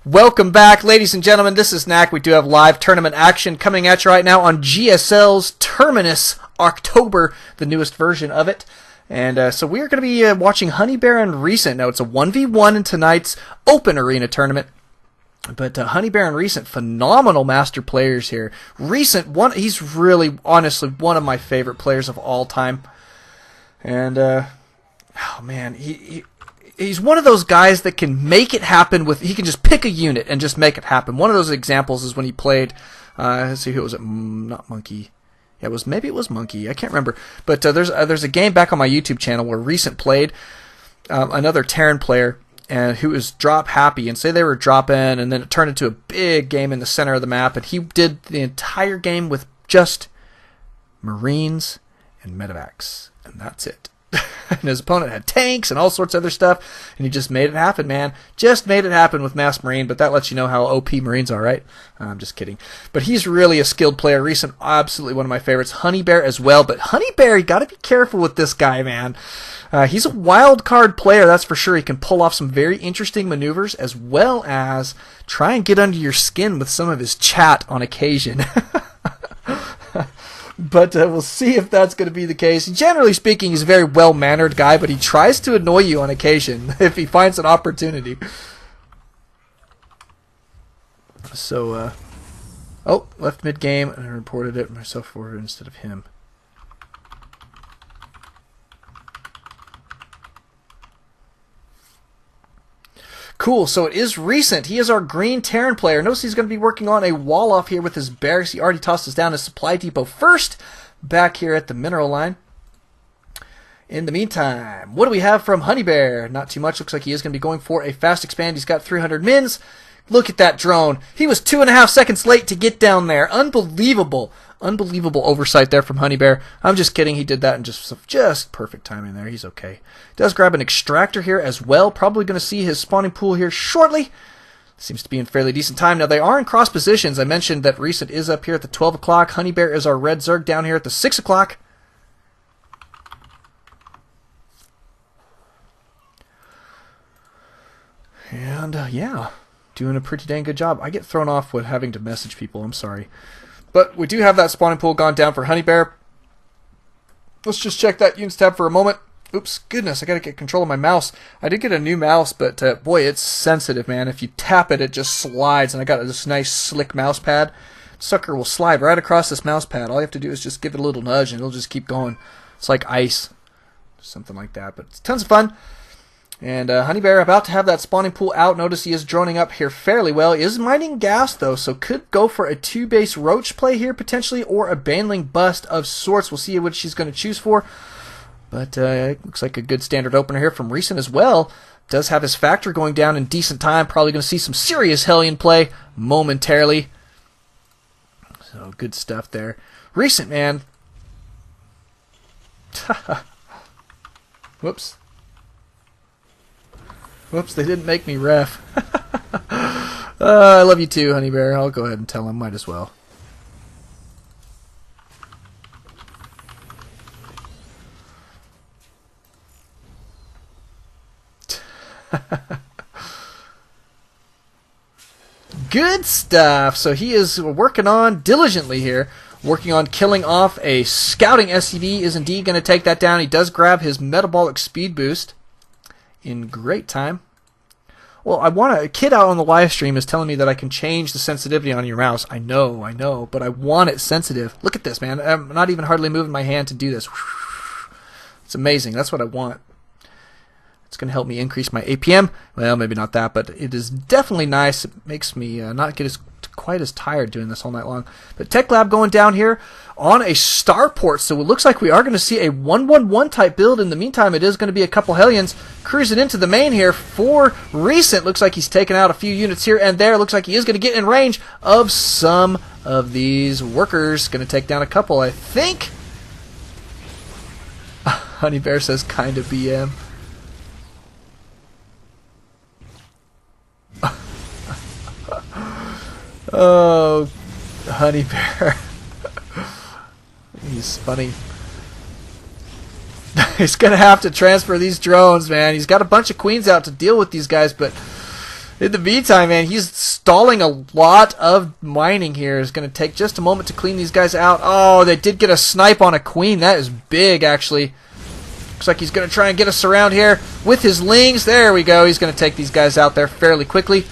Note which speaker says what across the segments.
Speaker 1: Welcome back, ladies and gentlemen. This is Knack. We do have live tournament action coming at you right now on GSL's Terminus October, the newest version of it. And so we are going to be watching Honeybear and Recent. Now, it's a 1v1 in tonight's Open Arena tournament. But Honeybear and Recent, phenomenal master players here. Recent, he's really, honestly, one of my favorite players of all time. And, oh man, he's one of those guys that can make it happen he can just pick a unit and just make it happen. One of those examples is when he played, let's see, who was it? Not Monkey. Yeah, maybe it was Monkey. I can't remember. But there's a game back on my YouTube channel where Recent played another Terran player who was drop happy, and say they were drop in, and then it turned into a big game in the center of the map, and he did the entire game with just Marines and medevacs, and that's it. And his opponent had tanks and all sorts of other stuff, and he just made it happen, man. Just made it happen with Mass Marine, but that lets you know how OP Marines are, right? I'm just kidding. But he's really a skilled player. Recent, absolutely one of my favorites. Honeybear as well, but Honeybear, you got to be careful with this guy, man. He's a wild card player, that's for sure. He can pull off some very interesting maneuvers, as well as try and get under your skin with some of his chat on occasion. But we'll see if that's going to be the case. Generally speaking, he's a very well-mannered guy, but he tries to annoy you on occasion if he finds an opportunity. So, oh, left mid-game, and I reported it myself forward instead of him. Cool, so it is Recent. He is our green Terran player. Notice he's going to be working on a wall off here with his barracks. He already tossed us down his supply depot first, back here at the mineral line. In the meantime, what do we have from Honeybear? Not too much. Looks like he is going to be going for a fast expand. He's got 300 mins. Look at that drone. He was 2.5 seconds late to get down there. Unbelievable. Unbelievable oversight there from Honeybear. I'm just kidding. He did that in just perfect timing there. He's okay. Does grab an extractor here as well. Probably going to see his spawning pool here shortly. Seems to be in fairly decent time. Now, they are in cross positions. I mentioned that Recent is up here at the 12 o'clock. Honeybear is our red Zerg down here at the 6 o'clock. And, yeah, doing a pretty dang good job. I get thrown off with having to message people. I'm sorry. But we do have that spawning pool gone down for Honeybear. Let's just check that units tab for a moment. Oops, goodness, I got to get control of my mouse. I did get a new mouse, but boy, it's sensitive, man. If you tap it, it just slides, and I got this nice slick mouse pad. Sucker will slide right across this mouse pad. All you have to do is just give it a little nudge, and it'll just keep going. It's like ice, something like that, but it's tons of fun. And Honeybear about to have that spawning pool out. Notice he is droning up here fairly well. He is mining gas, though, so could go for a 2-base roach play here, potentially, or a baneling bust of sorts. We'll see what she's going to choose for. But it looks like a good standard opener here from Recent as well. Does have his factor going down in decent time. Probably going to see some serious Hellion play momentarily. So good stuff there. Recent, man. Whoops. Whoops, they didn't make me ref. I love you too, Honeybear. I'll go ahead and tell him. Might as well. Good stuff. So he is working on diligently here. Working on killing off a scouting SCV. Is indeed going to take that down. He does grab his metabolic speed boost in great time. Well, a kid out on the live stream is telling me that I can change the sensitivity on your mouse. I know, but I want it sensitive. Look at this, man. I'm not even hardly moving my hand to do this. It's amazing. That's what I want. It's going to help me increase my APM. Well, maybe not that, but it is definitely nice. It makes me not get quite as tired doing this all night long. But Tech Lab going down here on a starport, so it looks like we are going to see a 1-1-1 type build. In the meantime, it is going to be a couple Hellions cruising into the main here for Recent. Looks like he's taken out a few units here and there. Looks like he is going to get in range of some of these workers. Going to take down a couple, I think. Honeybear says kind of BM. Oh, Honeybear. He's funny. He's going to have to transfer these drones, man. He's got a bunch of queens out to deal with these guys, but In the meantime, man, he's stalling a lot of mining here. It's going to take just a moment to clean these guys out. Oh, they did get a snipe on a queen. That is big, actually. Looks like he's going to try and get us around here with his lings. There we go. He's going to take these guys out there fairly quickly.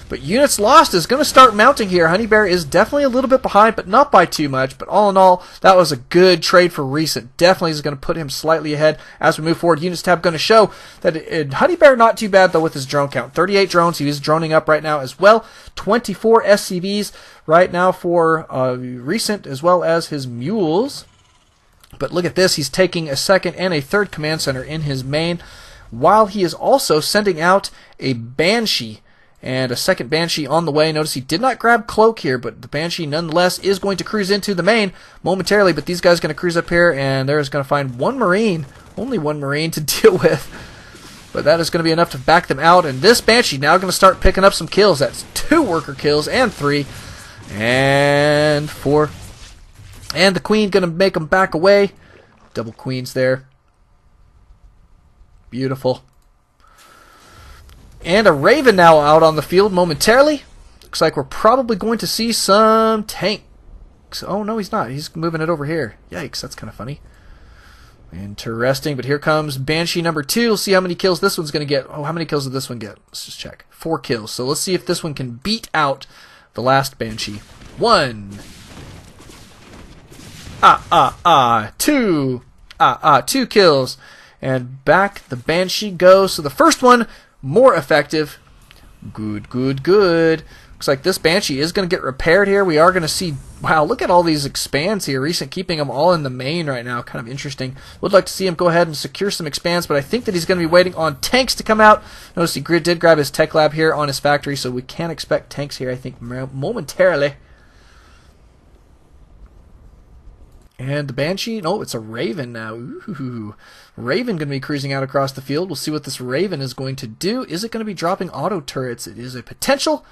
Speaker 1: But units lost is going to start mounting here. Honeybear is definitely a little bit behind, but not by too much. But all in all, that was a good trade for Recent. Definitely is going to put him slightly ahead as we move forward. Units tab going to show that Honeybear not too bad, though, with his drone count. 38 drones. He is droning up right now as well. 24 SCVs right now for Recent, as well as his mules. But look at this. He's taking a second and a third command center in his main, while he is also sending out a Banshee. And a second Banshee on the way. Notice he did not grab Cloak here, but the Banshee nonetheless is going to cruise into the main momentarily. But these guys are going to cruise up here, and they're going to find one Marine, only one Marine to deal with. But that is going to be enough to back them out. And this Banshee now going to start picking up some kills. That's 2 worker kills and 3 and 4. And the Queen going to make them back away. Double Queens there. Beautiful. And a Raven now out on the field momentarily. Looks like we're probably going to see some tanks. Oh, no, he's not. He's moving it over here. Yikes, that's kind of funny. Interesting, but here comes Banshee number 2. We'll see how many kills this one's going to get. Oh, how many kills did this one get? Let's just check. 4 kills. So let's see if this one can beat out the last Banshee. 1. 2. 2 kills. And back the Banshee goes. So the first one, more effective. Good. Looks like this Banshee is going to get repaired here. We are going to see, wow, look at all these expands here. Recent keeping them all in the main right now. Kind of interesting. Would like to see him go ahead and secure some expands, but I think that he's going to be waiting on tanks to come out. Notice he did grab his tech lab here on his factory, so we can expect tanks here, I think, momentarily. And the Banshee, no, it's a Raven now. Ooh. Raven going to be cruising out across the field. We'll see what this Raven is going to do. Is it going to be dropping auto turrets? It is a potential.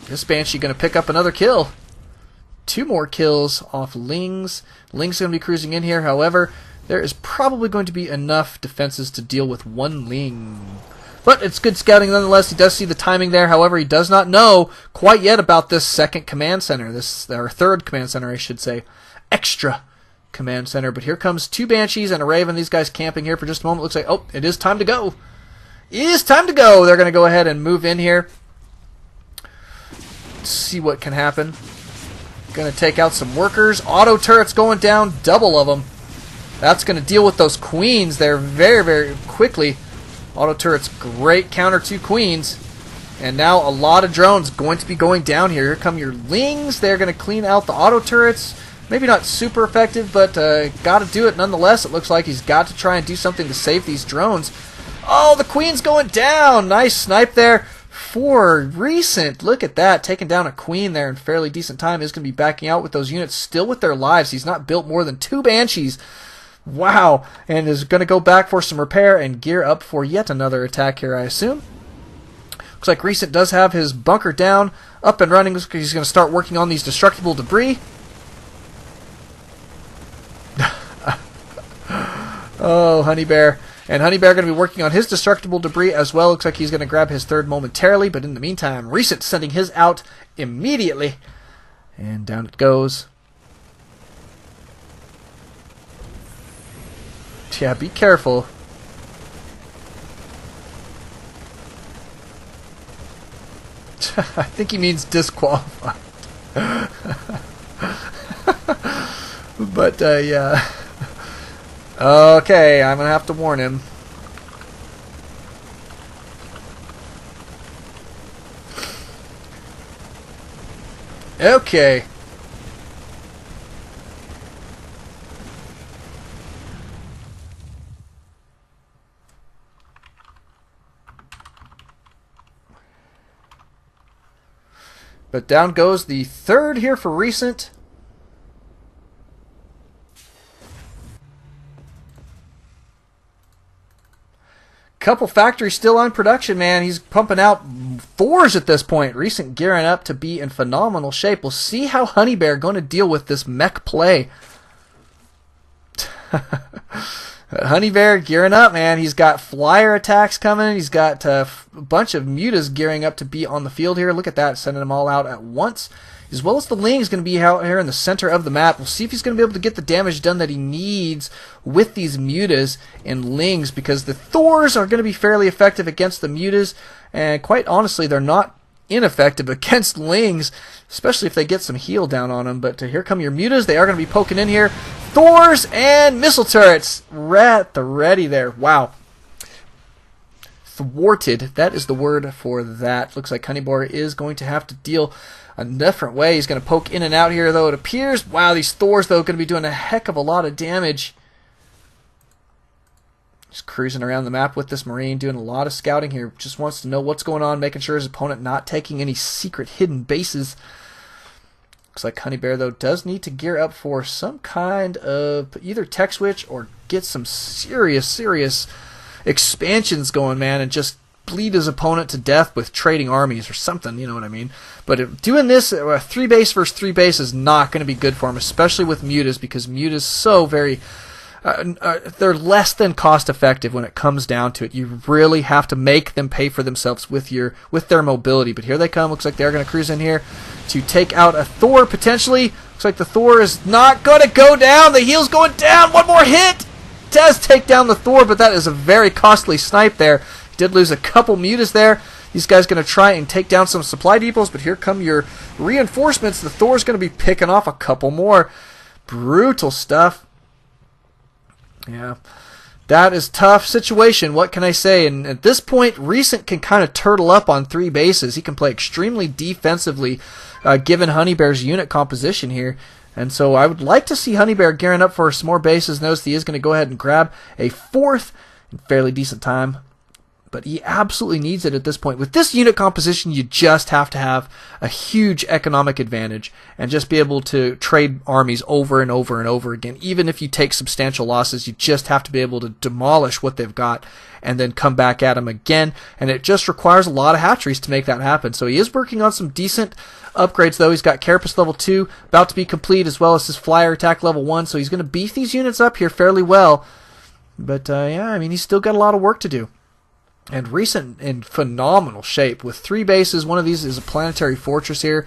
Speaker 1: This Banshee going to pick up another kill. 2 more kills off Lings. Ling's going to be cruising in here. However, there is probably going to be enough defenses to deal with 1 Ling. But it's good scouting nonetheless. He does see the timing there. However, he does not know quite yet about this second command center. Or third command center, I should say. Extra command center. But here comes 2 Banshees and a Raven. These guys camping here for just a moment. Looks like, oh, it is time to go. It is time to go. They're going to go ahead and move in here. Let's see what can happen. Going to take out some workers. Auto turrets going down. Double of them. That's going to deal with those queens there very, very quickly. Auto turrets, great counter to queens. And now a lot of drones going to be going down here. Here come your Lings. They're going to clean out the auto turrets. Maybe not super effective, but got to do it nonetheless. It looks like he's got to try and do something to save these drones. Oh, the Queen's going down. Nice snipe there for Recent. Look at that. Taking down a Queen there in fairly decent time. Is going to be backing out with those units still with their lives. He's not built more than 2 Banshees. Wow. And is going to go back for some repair and gear up for yet another attack here, I assume. Looks like Recent does have his bunker down, up and running. Looks like he's going to start working on these destructible debris. Oh, Honeybear. And Honeybear going to be working on his destructible debris as well. Looks like he's going to grab his third momentarily, but in the meantime, Recent sending his out immediately. And down it goes. Yeah, be careful. I think he means disqualified. But, yeah. Okay, I'm going to have to warn him. Okay. But down goes the third here for Recent. Couple factories still on production, man. He's pumping out 4s at this point. Recent gearing up to be in phenomenal shape. We'll see how Honeybear going to deal with this mech play. Honeybear gearing up, man. He's got flyer attacks coming. He's got a bunch of mutas gearing up to be on the field here. Look at that, sending them all out at once. As well as the Ling is going to be out here in the center of the map. We'll see if he's going to be able to get the damage done that he needs with these mutas and Lings, because the Thors are going to be fairly effective against the mutas, and quite honestly, they're not ineffective against Lings, especially if they get some heal down on them. But here come your mutas. They are going to be poking in here. Thors and missile turrets at the ready there. Wow. Thwarted. That is the word for that. Looks like Honeybear is going to have to deal a different way. He's going to poke in and out here, though, it appears. Wow, these Thors, though, going to be doing a heck of a lot of damage. Just cruising around the map with this Marine, doing a lot of scouting here. Just wants to know what's going on, making sure his opponent not taking any secret hidden bases. Looks like Honeybear, though, does need to gear up for some kind of either tech switch or get some serious expansions going, man, and just bleed his opponent to death with trading armies or something, you know what I mean? But doing this, 3 base versus 3 base is not going to be good for him, especially with mutas, because mutas so very... they're less than cost effective when it comes down to it. You really have to make them pay for themselves with their mobility. But here they come. Looks like they're going to cruise in here to take out a Thor potentially. Looks like the Thor is not going to go down. The heal's going down. One more hit does take down the Thor, but that is a very costly snipe there. Did lose a couple mutas there. These guys going to try and take down some supply depots, but here come your reinforcements. The Thor's going to be picking off a couple more. Brutal stuff. Yeah, that is tough situation. What can I say? And at this point, Recent can kind of turtle up on 3 bases. He can play extremely defensively, given Honeybear's unit composition here. And so I would like to see Honeybear gearing up for some more bases. Notice he is going to go ahead and grab a 4th in fairly decent time. But he absolutely needs it at this point. With this unit composition, you just have to have a huge economic advantage and just be able to trade armies over and over and over again. Even if you take substantial losses, you just have to be able to demolish what they've got and then come back at them again. And it just requires a lot of hatcheries to make that happen. So he is working on some decent upgrades, though. He's got Carapace level 2 about to be complete, as well as his Flyer attack level 1. So he's going to beef these units up here fairly well. But yeah, I mean, he's still got a lot of work to do. And Recent in phenomenal shape with 3 bases. One of these is a planetary fortress here,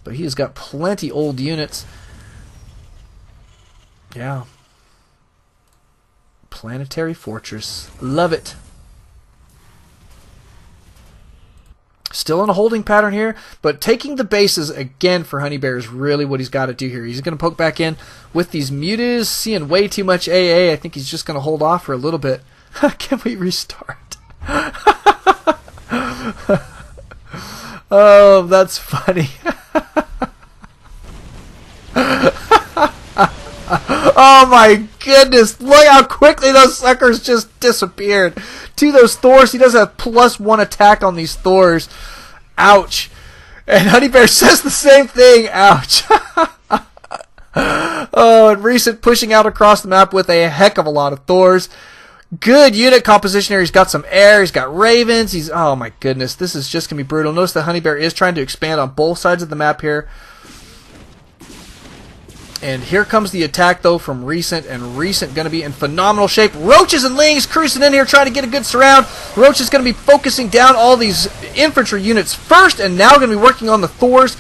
Speaker 1: but he has got plenty old units. Yeah. Planetary fortress. Love it. Still in a holding pattern here, but taking the bases again for Honeybear is really what he's got to do here. He's going to poke back in with these mutas, seeing way too much AA. I think he's just going to hold off for a little bit. Can we restart? Oh, that's funny. Oh my goodness, look how quickly those suckers just disappeared. To those Thors, he does have +1 attack on these Thors. Ouch. And Honeybear says the same thing. Ouch. Oh, and Recent pushing out across the map with a heck of a lot of Thors. Good unit composition here. He's got some air. He's got ravens. Oh my goodness, this is just going to be brutal. Notice the Honeybear is trying to expand on both sides of the map here. And here comes the attack, though, from Recent, and Recent going to be in phenomenal shape. Roaches and Lings cruising in here trying to get a good surround. Roach is going to be focusing down all these infantry units first, and now going to be working on the Thors.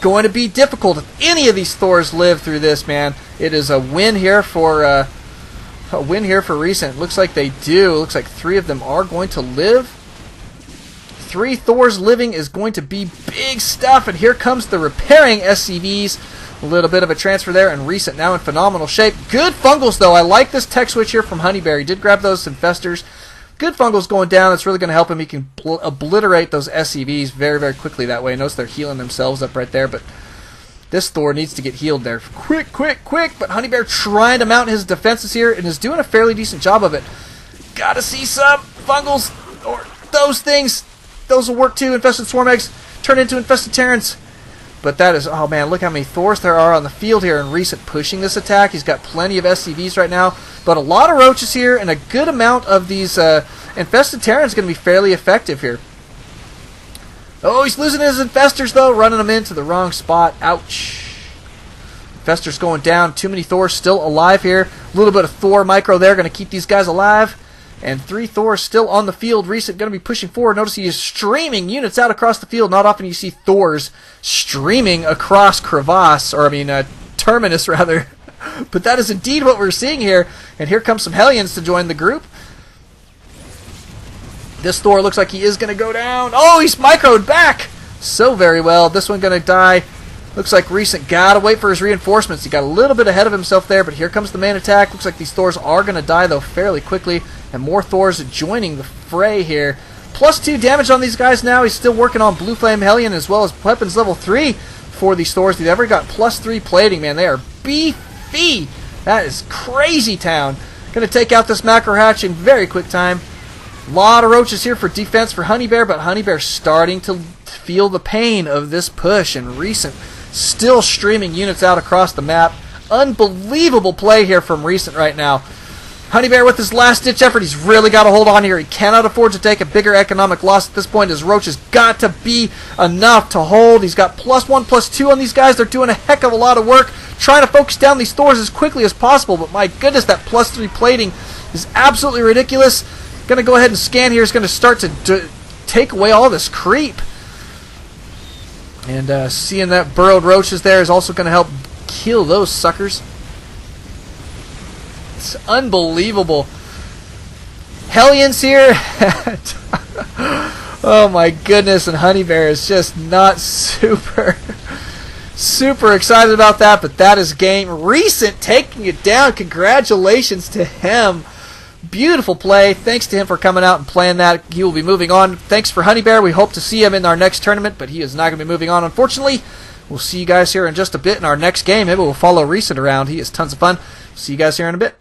Speaker 1: Going to be difficult if any of these Thors live through this, man. It is a win here for Recent. Looks like they do. Looks like 3 of them are going to live. 3 Thors living is going to be big stuff, and here comes the repairing SCVs. A little bit of a transfer there, and Recent now in phenomenal shape. Good fungals, though. I like this tech switch here from Honeybear. He did grab those infestors. Good fungals going down. That's really going to help him. He can obliterate those SCVs very, very quickly that way. Notice they're healing themselves up right there, but this Thor needs to get healed there. Quick, quick, quick! But Honeybear trying to mount his defenses here and is doing a fairly decent job of it. Gotta see some fungals, or those things. Those will work too. Infested Swarm Eggs turn into Infested Terrans. But that is, oh man, look how many Thors there are on the field here, and Recent pushing this attack. He's got plenty of SCVs right now, but a lot of Roaches here, and a good amount of these Infested Terrans going to be fairly effective here. Oh, he's losing his Infestors, though, running them into the wrong spot. Ouch. Infestors going down. Too many Thors still alive here. A little bit of Thor micro there, going to keep these guys alive. And 3 Thors still on the field. Recent going to be pushing forward. Notice he is streaming units out across the field. Not often you see Thors streaming across Terminus rather. But that is indeed what we're seeing here. And here comes some Hellions to join the group. This Thor looks like he is going to go down. Oh, he's microed back so very well. This one going to die. Looks like Recent got to wait for his reinforcements. He got a little bit ahead of himself there, but here comes the main attack. Looks like these Thors are going to die, though, fairly quickly. And more Thors joining the fray here. +2 damage on these guys now. He's still working on Blue Flame Hellion as well as weapons level 3 for these Thors. They've ever got +3 plating, man. They are beefy. That is crazy town. Going to take out this macro hatch in very quick time. A lot of roaches here for defense for Honeybear, but Honeybear starting to feel the pain of this push, and Recent still streaming units out across the map. Unbelievable play here from Recent right now. Honeybear with his last-ditch effort, he's really got to hold on here. He cannot afford to take a bigger economic loss at this point. His roach has got to be enough to hold. He's got +1, +2 on these guys. They're doing a heck of a lot of work, trying to focus down these Thors as quickly as possible, but my goodness, that +3 plating is absolutely ridiculous. Going to go ahead and scan here. Is going to start to take away all this creep. And seeing that burrowed roaches there is also going to help kill those suckers. It's unbelievable. Hellions here. Oh my goodness, and Honeybear is just not super excited about that, but that is game. Recent taking it down. Congratulations to him. Beautiful play. Thanks to him for coming out and playing that. He will be moving on. Thanks for Honeybear. We hope to see him in our next tournament, but he is not going to be moving on, unfortunately. We'll see you guys here in just a bit in our next game. Maybe we'll follow Recent around. He is tons of fun. See you guys here in a bit.